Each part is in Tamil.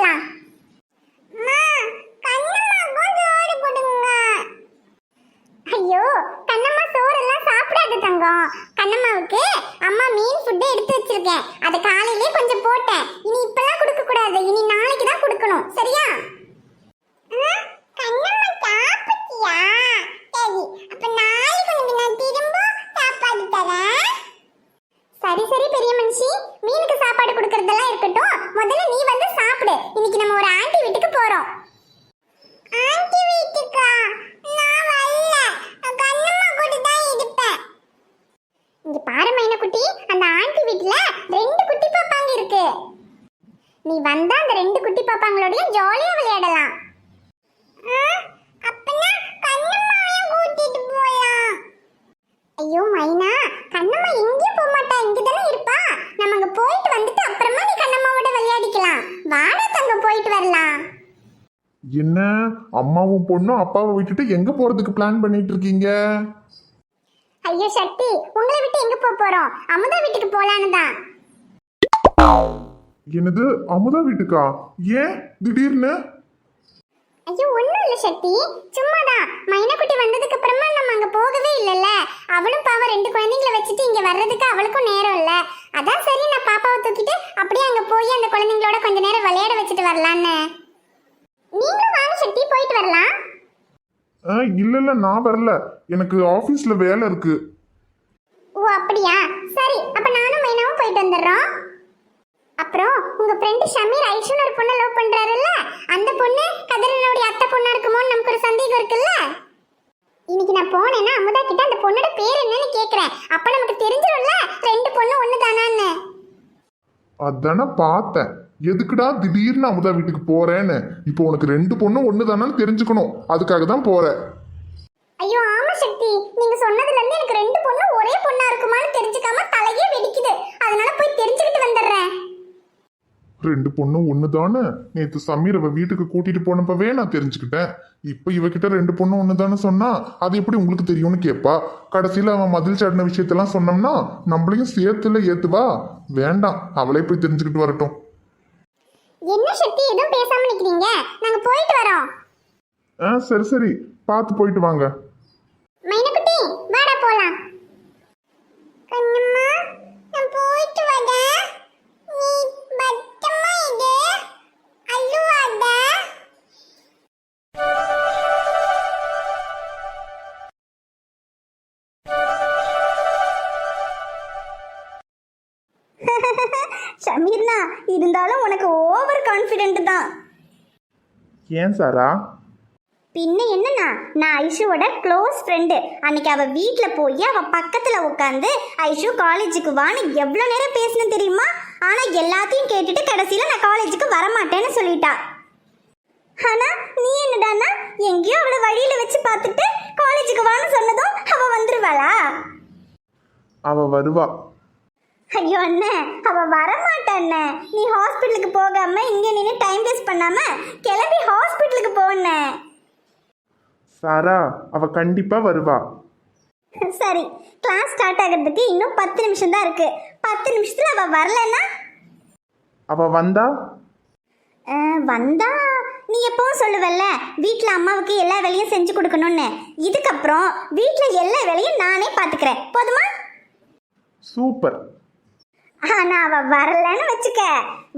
சாப்பிடலாம். ஐயோ கண்ணம்மா சோறெல்லாம் சாப்பிடாது தங்கம். கண்ணம்மாவுக்கு அம்மா மீன் ஃபுட் எடுத்து வச்சிருக்கேன். அதை காலையிலே கொஞ்சம் போட்டேன். இனி இப்பெல்லாம் கொடுக்க கூடாது. இனி நாளைக்கு தான் கொடுக்கணும். சரியா? கண்ணம்மா சாப்பிட்டியா? சரி, அப்ப நாளைக்கு உனக்கு நான் திரும்ப சாப்பாடு தரேன். சரி சரி பெரிய மனுஷி, மீனுக்கு சாப்பாடு கொடுக்கறதெல்லாம் இருக்கட்டும். முதல்ல நீ வந்து சாப்பிடு. இன்னைக்கு நம்ம ஒரு ஆண்டி வீட்டுக்கு போறோம். ஆண்டி வீட்டுக்கா? நான் வரல. கண்ணம்மா கூட தான் இருப்பேன். இங்க பாரு மைனா குட்டி, அந்த ஆண்டி வீட்ல 2 குட்டி பாப்பாங்க இருக்கு. நீ வந்தா அந்த 2 குட்டி பாப்பாங்களோட ஜாலியா விளையாடலாம். அப்பனா கண்ணம்மாவையும் கூட்டிட்டு போலாம். ஐயோ மைனா, கண்ணம்மா எங்கேயும் போக மாட்டா. இங்க தானே இருப்பா. நம்ம அங்க போயிட்டு வந்துட்டு அப்புறமா நீ கண்ணம்மாவோட விளையாடிக்கலாம். வாடா தங்கம், போயிட்டு வரலாம். என்ன அம்மாவும் பொண்ணும் அப்பாவை விட்டுட்டு எங்க போறதுக்கு பிளான் பண்ணிட்டு இருக்கீங்க? ஐயோ சக்தி, உங்களை விட்டு எங்க போறோம்? அமுதா வீட்டுக்கு போலான்னு தான். என்னது, அமுதா வீட்டுக்கா? ஏன் திடீர்னு? ஐயோ ஒண்ணும் இல்ல சக்தி, சும்மாதான். மைனா குட்டி வந்ததுக்கு அப்புறமா நம்ம அங்க போகவே இல்லல்ல. அவளும் பாவம் 2 குழந்தைங்களை வச்சுட்டு இங்க வர்றதுக்கு அவளுக்கும் நேரம் இல்ல. அதான் சரி, நான் பாப்பாவை தூக்கிட்டு அப்படியே அங்க போய் அந்த குழந்தைங்களோட கொஞ்ச நேரம் விளையாட வச்சுட்டு வரலான்னு. நீங்களும் வாங்க சக்தி, போயிட்டு வரலாம். இல்ல நான் வரல. எனக்கு ஆபீஸ்ல வேலை இருக்கு. ஓ அப்படியா? சரி, அப்ப நானும் மைனாவும் போயிட்டு வந்துடுறோம். அப்புறம் உங்க ஃப்ரெண்ட் ஷமீர் ஐஷுன்னு ஒரு பொண்ணை லவ் பண்றாருல்ல, அந்த பொண்ணு கதிரனோட அத்தை பொண்ணா இருக்குமோன்னு நமக்கு ஒரு சந்தேகம் இருக்குல்ல. இன்னைக்கு நான் போனேன்னா அமுதா கிட்ட அந்த பொண்ணோட பேர் என்னன்னு கேக்குறேன். அப்ப நமக்கு தெரிஞ்சிடும்ல 2 பொண்ணு ஒண்ணு தானான்னு. அதானே பார்த்தேன். எதுக்குடா திடீர்னு அமுதா வீட்டுக்கு போறேன்னு? இப்போ உனக்கு 2 பொண்ணும் ஒண்ணு தானு தெரிஞ்சுக்கணும். அதுக்காக தான் போறேன். ஐயோ ஆமா சக்தி, நீங்க சொன்னதுல இருந்து எனக்கு 2 பொண்ணும் ஒரே பொண்ணா இருக்குமான்னு தெரிஞ்சுக்காம தலையே வெடிக்குது. அதனால போய் தெரிஞ்சுக்கிட்டு வந்துடுறேன். 2 பொண்ணும் ஒண்ணு தானே நேற்று சமீர் அவ வீட்டுக்கு கூட்டிட்டு போனப்பவே நான் தெரிஞ்சுக்கிட்டேன். இப்ப இவகிட்ட 2 பொண்ணும் ஒண்ணு தானே சொன்னா அது எப்படி உங்களுக்கு தெரியும்னு கேட்பா. கடைசியில அவன் மதில் சாடின விஷயத்தெல்லாம் சொன்னோம்னா நம்மளையும் சேர்த்துல ஏத்துவா. வேண்டாம், அவளே போய் தெரிஞ்சுக்கிட்டு வரட்டும். என்ன சக்தி எதுவும் பேசாம நிக்கிறீங்க? நாங்க போயிட்டு வரோம். சரி சரி, பார்த்து போயிட்டு வாங்க. மைனக்குட்டி வாடா போலாம். கண்ணம்மா நான் போயிட்டு வரேன். நீ பத்திரமா இரு. அழுவாத. ஷமீர்னா இருந்தாலும் உனக்கு ஓவர் கான்ஃபிடென்ட் தான். ஏன் சாரா? பின்ன என்னன்னா, நான் ஐஷுவோட க்ளோஸ் ஃப்ரெண்டு. அன்னைக்கு அவள் வீட்டில் போய் அவள் பக்கத்தில் உட்காந்து ஐஷு காலேஜுக்கு வான்னு எவ்வளோ நேரம் பேசணும் தெரியுமா? ஆனால் எல்லாத்தையும் கேட்டுட்டு கடைசியில் நான் காலேஜுக்கு வரமாட்டேன்னு சொல்லிட்டா. ஆனால் நீ என்னடானா எங்கேயோ அவளை வழியில் வச்சு பார்த்துட்டு காலேஜுக்கு வான்னு சொன்னதும் அவள் வந்துருவாளா? அவ வருவா. ஐயோ அண்ணே, அவள் வரமாட்டா அண்ணே. நீ ஹாஸ்பிட்டலுக்கு போகாமல் இங்கே நின்று டைம் வேஸ்ட் பண்ணாமல் கிளம்பி ஹாஸ்பிட்டலுக்கு போன. சாரா, அவ கண்டிப்பா வருவா. சரி, கிளாஸ் ஸ்டார்ட் ஆகிறதுக்கு இன்னும் 10 நிமிஷம் தான் இருக்கு. 10 நிமிஷத்துல அவ வரலன்னா? அவ வந்தா நீ எப்பவும் சொல்லுவல்ல வீட்டில் அம்மாவுக்கு எல்லா வேலையும் செஞ்சு கொடுக்கணும்னு. இதுக்கப்புறம் வீட்டில் எல்லா வேலையும் நானே பார்த்துக்கிறேன், போதுமா? சூப்பர். ஆனா அவ வரலன்னு வச்சுக்க,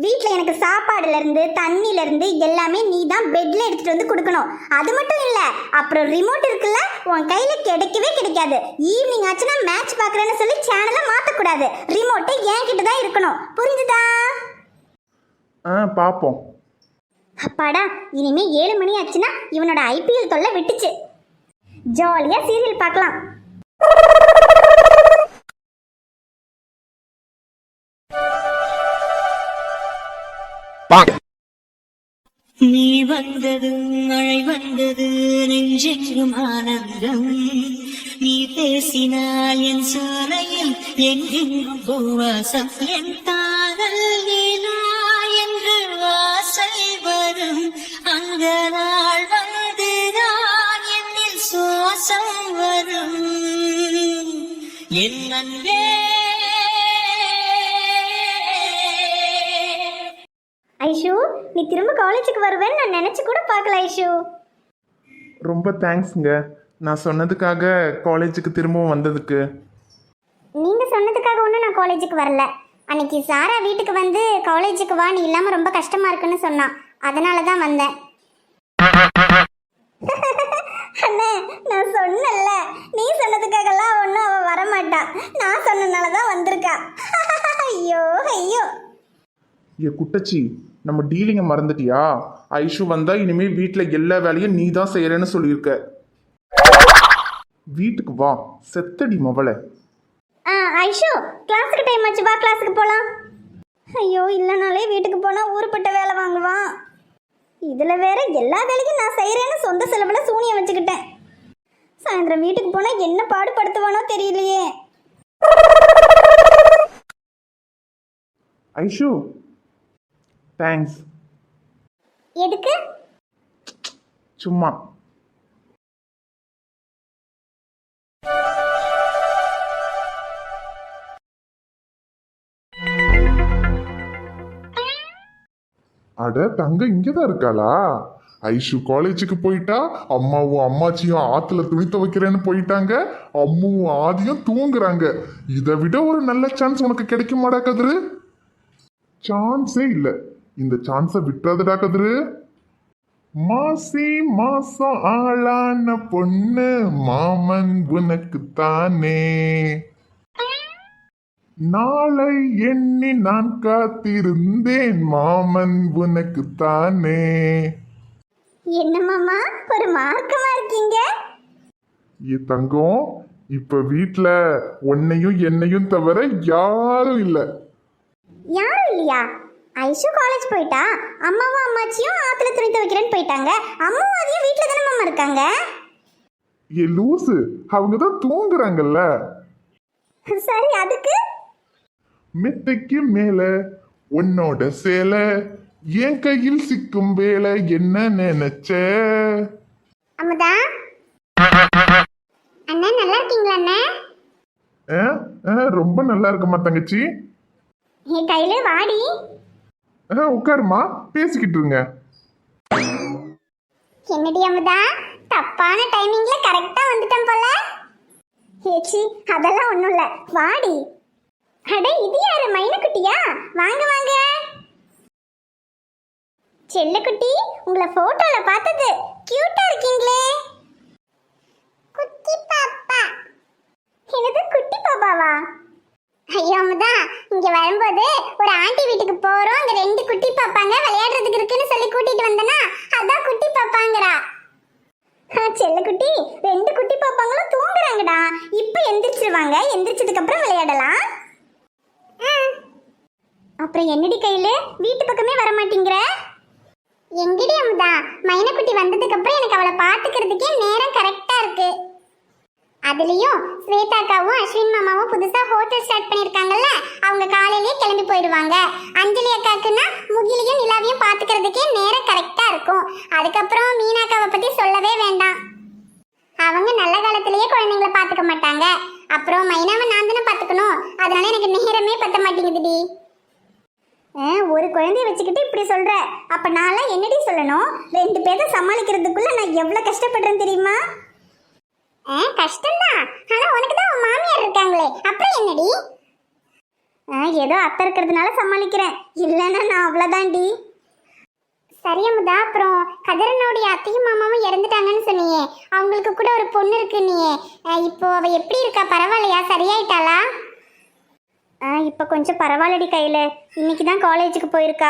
வீட்டில் எனக்கு சாப்பாடுல இருந்து தண்ணில இருந்து எல்லாமே நீ தான் பெட்ல எடுத்துட்டு வந்து கொடுக்கணும். அது மட்டும் இல்ல, அப்புறம் ரிமோட் இருக்குல்ல, உன் கையில கிடைக்கவே கிடைக்காது. ஈவினிங் ஆச்சுன்னா மேட்ச் பார்க்கறேன்னு சொல்லி சேனலை மாத்தக்கூடாது. ரிமோட்டு என்கிட்ட தான் இருக்கணும், புரிஞ்சுதா? பாப்போம். அப்பாடா, இனிமே 7 மணி ஆச்சுன்னா இவனோட IPL தொல்லை விட்டுச்சு. ஜாலியா சீரியல் பார்க்கலாம். நீ வந்தது மழை வந்தது நெஞ்செங்கும் ஆனந்தம். நீ பேசினால் என் சாலையில் எங்கெங்கும் பூவாசம். என் காதல் நீலா என்று வாசை வரும். அந்த நாள் வந்துதான் என்னில் சுவாசம் வரும். என் அன்பே. ஐஷு, நீ திரும்ப காலேஜுக்கு வருவேன்னு நான் நினைச்சு கூட பார்க்கல ஐஷு. ரொம்ப தேங்க்ஸுங்க, நான் சொன்னதுக்காக காலேஜுக்கு திரும்பவும் வந்ததுக்கு. நீங்க சொன்னதுக்காக ஒன்றும் நான் காலேஜுக்கு வரல. அன்னைக்கு சாரா வீட்டுக்கு வந்து காலேஜுக்கு வா, நீ இல்லாம ரொம்ப கஷ்டமா இருக்குன்னு சொன்னான், அதனால தான் வந்தேன். அண்ணே, நான் சொன்னல, நீ சொன்னதுக்காகலாம் ஒன்றும் அவ வரமாட்டா, நான் சொன்னனால தான் வந்திருக்கா. ஐயோ ஐயோ. ஏ குட்டச்சி, நம்ம டீலிங்கை மறந்துட்டியா? ஐஷு வந்தா இனிமேல் வீட்டில் எல்லா வேலையும் நீ தான் செய்யறேன்னு சொல்லியிருக்க. வீட்டுக்கு வா, செத்தடி மவளை. ஐஷு, கிளாஸுக்கு டைம் ஆச்சு, வா கிளாஸுக்கு போகலாம். ஐயோ, இல்லைனாலே வீட்டுக்கு போனால் ஊருப்பட்ட வேலை வாங்குவான். இதில் வேற எல்லா வேலையும் நான் செய்கிறேன்னு சொந்த செலவில் சூனியம் வச்சுக்கிட்டேன். சாயந்தரம் வீட்டுக்கு போனால் என்ன பாடுபடுத்துவானோ தெரியலையே. ஐஷு, தேங்க்ஸ். எதுக்கு? சும்மா. அட தங்க இங்கதான் இருக்காளா? ஐஷு காலேஜுக்கு போயிட்டா, அம்மாவும் அம்மாச்சியும் ஆத்துல துணி துவைக்கிறேன்னு போயிட்டாங்க, அம்முவும் ஆதியும் தூங்குறாங்க. இதை விட ஒரு நல்ல சான்ஸ் உனக்கு கிடைக்குமாடா கதிரு? சான்ஸே இல்ல. இந்த சான்ஸை விட்டுறதுடா கதிரு. மாசி மாசம் ஆளான பொண்ணு மாமன் உனக்கு தானே, நாளை எண்ணி நான் காத்திருந்தேன் மாமன் உனக்கு தானே. என்ன மாமா, ஒரு மார்க்கமா இருக்கீங்க. ஏ தங்கம், இப்ப வீட்ல உன்னையும் என்னையும் தவிர யாரும் இல்ல. யாரும் இல்லையா? ஐஷு காலேஜ் போயிட்டா, அம்மாவும் அம்மாச்சியும் ஆத்துல துணி துவைக்கிறேன்னு போயிட்டாங்க, அம்மாவும் அதையும் வீட்டில் தானே மாமா இருக்காங்க. ஏ லூசு, அவங்க தான் தூங்குறாங்கல்ல. சரி, அதுக்கு மெத்தைக்கு மேல உன்னோட சேலை என் கையில் சிக்கும் வேலை என்ன நினைச்ச? அமுதா அண்ணா, நல்லா இருக்கீங்களா அண்ணா? ரொம்ப நல்லா இருக்குமா தங்கச்சி? என் கையில வாடி. உட்காருமா, பேசிக்கிட்டு இருங்க. என்னடி அமுதா, தப்பான டைமிங்ல கரெக்டா வந்துட்டேன் போல. ஏச்சி, அதெல்லாம் ஒண்ணும் இல்ல, வாடி. அட, இது யாரு? மைனக்குட்டியா? வாங்க வாங்க. செல்லக்குட்டி, உங்களை போட்டோல பார்த்தது, கியூட்டா இருக்கீங்களே. குட்டி பாப்பா. என்னது குட்டி பாப்பாவா? ஐயோ அமுதா, இங்க வரும்போது ஒரு ஆண்டி வீட்டுக்கு போறோம், அங்க 2 குட்டி பாப்பாங்க விளையாடுறதுக்கு இருக்குன்னு சொல்லி கூட்டிட்டு வந்தனா, அதான் குட்டி பாப்பாங்கறா. செல்லக்குட்டி, 2 குட்டி பாப்பாங்களும் தூங்குறாங்கடா, இப்ப எந்திரிச்சிருவாங்க, எந்திரிச்சதுக்கு அப்புறம் விளையாடலாம். அப்புறம் என்னடி கையில வீட்டு பக்கமே வர மாட்டேங்கிற? எங்கடி அமுதா, மைனக்குட்டி வந்ததுக்கு அப்புறம் எனக்கு அவளை பாத்துக்கிறதுக்கே நேரம் கரெக்டா இருக்கு. அதுலயும் ஸ்வேதாக்காவும் அஸ்வின் மாமாவும் புதுசா ஹோட்டல் ஸ்டார்ட் பண்ணிருக்காங்கல்ல, அவங்க காலையிலேயே கிளம்பி போயிடுவாங்க. அஞ்சலி அக்காக்குன்னா முகிலையும் நிலாவையும் பாத்துக்கிறதுக்கே நேரம் கரெக்டா இருக்கும். அதுக்கப்புறம் மீனாக்காவை பத்தி சொல்லவே வேண்டாம், அவங்க நல்ல காலத்திலேயே குழந்தைங்களை பாத்துக்க மாட்டாங்க. அப்புறம் மைனாவை நான் தானே பாத்துக்கணும், அதனால எனக்கு நேரமே பத்த மாட்டேங்குதுடி. ஒரு குழந்தைய வச்சுக்கிட்டு இப்படி சொல்ற, அப்ப நான்லாம் என்னடி சொல்லணும்? 2 பேரை சமாளிக்கிறதுக்குள்ள நான் எவ்வளவு கஷ்டப்படுறேன் தெரியுமா? கஷ்டம்தான், ஆனா உனக்கு தான் உன் மாமியார் இருக்காங்களே, அப்புறம் என்னடி? ஏதோ அத்தை இருக்கிறதுனால சமாளிக்கிறேன், இல்லைன்னா நான் அவ்வளோதான்டி. சரியமுதா, அப்புறம் கதிரனுடைய அத்தையும் மாமாவும் இறந்துட்டாங்கன்னு சொன்னியே, அவங்களுக்கு கூட ஒரு பொண்ணு இருக்குன்னியே, இப்போ அவ எப்படி இருக்கா? பரவாயில்லையா? சரியாயிட்டாளா? இப்போ கொஞ்சம் பரவாயில்லடி கையில், இன்னைக்கு தான் காலேஜுக்கு போயிருக்கா.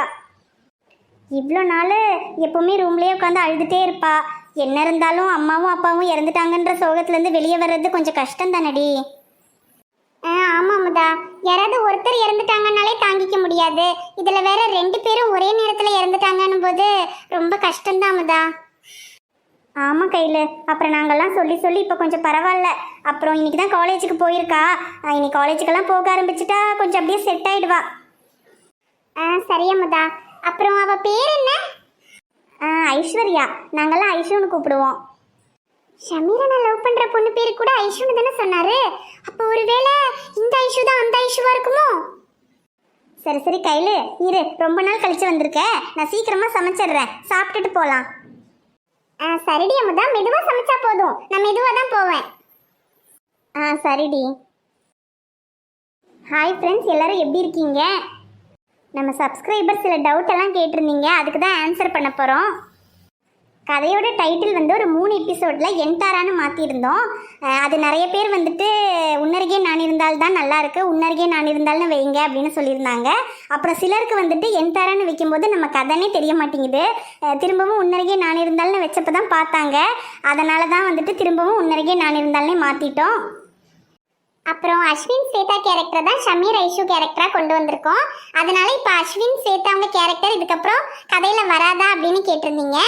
இவ்வளோ நாள் எப்போவுமே ரூம்லேயே உட்காந்து அழுதுகிட்டே இருப்பா. என்ன இருந்தாலும் அம்மாவும் அப்பாவும் இறந்துட்டாங்கன்ற சோகத்துலேருந்து வெளியே வர்றது கொஞ்சம் கஷ்டம் தானடி. ஆமாம் அமுதா, யாராவது ஒருத்தர் இறந்துட்டாங்கன்னாலே தாங்கிக்க முடியாது, இதில் வேற 2 பேரும் ஒரே நேரத்தில் இறந்துட்டாங்கன்னும் போது ரொம்ப கஷ்டம்தான் அமுதா. ஆமாம் கையில், அப்புறம் நாங்கள்லாம் சொல்லி சொல்லி இப்போ கொஞ்சம் பரவாயில்ல. அப்புறம் இன்னைக்கு தான் காலேஜுக்கு போயிருக்கா, இன்னைக்கு காலேஜுக்கெல்லாம் போக ஆரம்பிச்சிட்டா கொஞ்சம் அப்படியே செட் ஆகிடுவா. சரியம்முதா, அப்புறம் அவள் பேர் என்ன? ஐஸ்வர்யா, நாங்கள்லாம் ஐஷுன்னு கூப்பிடுவோம். ஷமீரை நான் லவ் பண்ணுற பொண்ணு பேரு கூட ஐஷுன்னு தானே சொன்னார், அப்போ ஒருவேளை இந்த ஐஷு தான் அந்த ஐஷுவா இருக்குமோ? சரி சரி கையில இரு, ரொம்ப நாள் கழிச்சு வந்திருக்க, நான் சீக்கிரமா சமைச்சிடுறேன், சாப்பிட்டுட்டு போலாம். சரிடி அமுதா, மெதுவா சமைச்சா போதும், நான் மெதுவா தான் போவேன். சரிடி. ஹாய் ஃப்ரெண்ட்ஸ், எல்லாரும் எப்படி இருக்கீங்க? நம்ம சப்ஸ்கிரைபர் சில டவுட் எல்லாம் கேட்டிருந்தீங்க, அதுக்கு தான் ஆன்சர் பண்ண போகிறோம். கதையோட டைட்டில் வந்து ஒரு 3 எபிசோடில் என்டாரான்னு மாற்றிருந்தோம். அது நிறைய பேர் வந்துட்டு உன்னருகே நான் இருந்தால் தான் நல்லாயிருக்கு, உன்னருகே நான் இருந்தால்னு வைங்க அப்படின்னு சொல்லியிருந்தாங்க. அப்புறம் சிலருக்கு வந்துட்டு என்டாரான்னு வைக்கும்போது நம்ம கதைனே தெரிய மாட்டேங்குது, திரும்பவும் உன்னருகே நான் இருந்தால்னு வச்சப்போ தான் பார்த்தாங்க. அதனால தான் வந்துட்டு திரும்பவும் உன்னருகே நான் இருந்தால்னே மாற்றிட்டோம். அப்புறம் அஸ்வின் ஸ்வேதா கேரக்டர் தான் ஷமீர் ஐஷு கேரக்டராக கொண்டு வந்திருக்கோம். அதனால இப்போ அஸ்வின் ஸ்வேதா அவங்க கேரக்டர் இதுக்கப்புறம் கதையில் வராதா அப்படின்னு கேட்டிருந்தீங்க.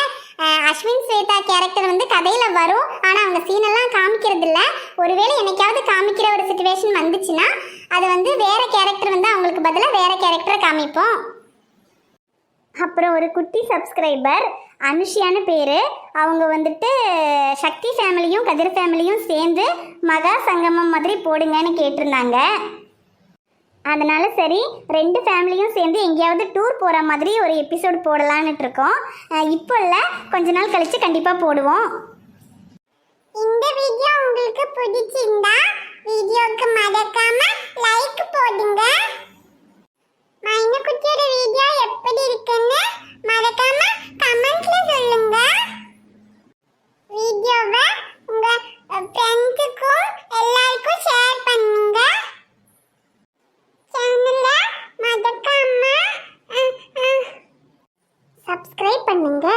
அஸ்வின் ஸ்வேதா கேரக்டர் வந்து கதையில் வரும், ஆனால் அவங்க சீனெல்லாம் காமிக்கிறது இல்லை. ஒருவேளை என்னைக்காவது காமிக்கிற ஒரு சுச்சுவேஷன் வந்துச்சுன்னா அது வந்து வேற கேரக்டர் வந்து அவங்களுக்கு பதிலாக வேற கேரக்டரை காமிப்போம். அப்புறம் ஒரு குட்டி சப்ஸ்கிரைபர் அனுஷியான்னு பேர், அவங்க வந்துட்டு சக்தி ஃபேமிலியும் கதிர் ஃபேமிலியும் சேர்ந்து மகா சங்கமம் மாதிரி போடுங்கன்னு கேட்டிருந்தாங்க. அதனால சரி 2 ஃபேமிலியும் சேர்ந்து எங்கேயாவது டூர் போகிற மாதிரி ஒரு எபிசோடு போடலான்னுட்டு இருக்கோம். இப்போ இல்லை, கொஞ்ச நாள் கழித்து கண்டிப்பாக போடுவோம். இந்த வீடியோ உங்களுக்கு பிடிச்சிருந்தா வீடியோக்கு மறக்காம லைக் போடுங்க. மைனக்குட்டியோட வீடியோ எப்படி இருக்குன்னு மறக்காம கமெண்ட்ல சொல்லுங்க. வீடியோவை உங்க ஃப்ரெண்ட்ஸுக்கும் எல்லாருக்கும் ஷேர் பண்ணுங்க. சேனலை மறக்காம சப்ஸ்கிரைப் பண்ணுங்க.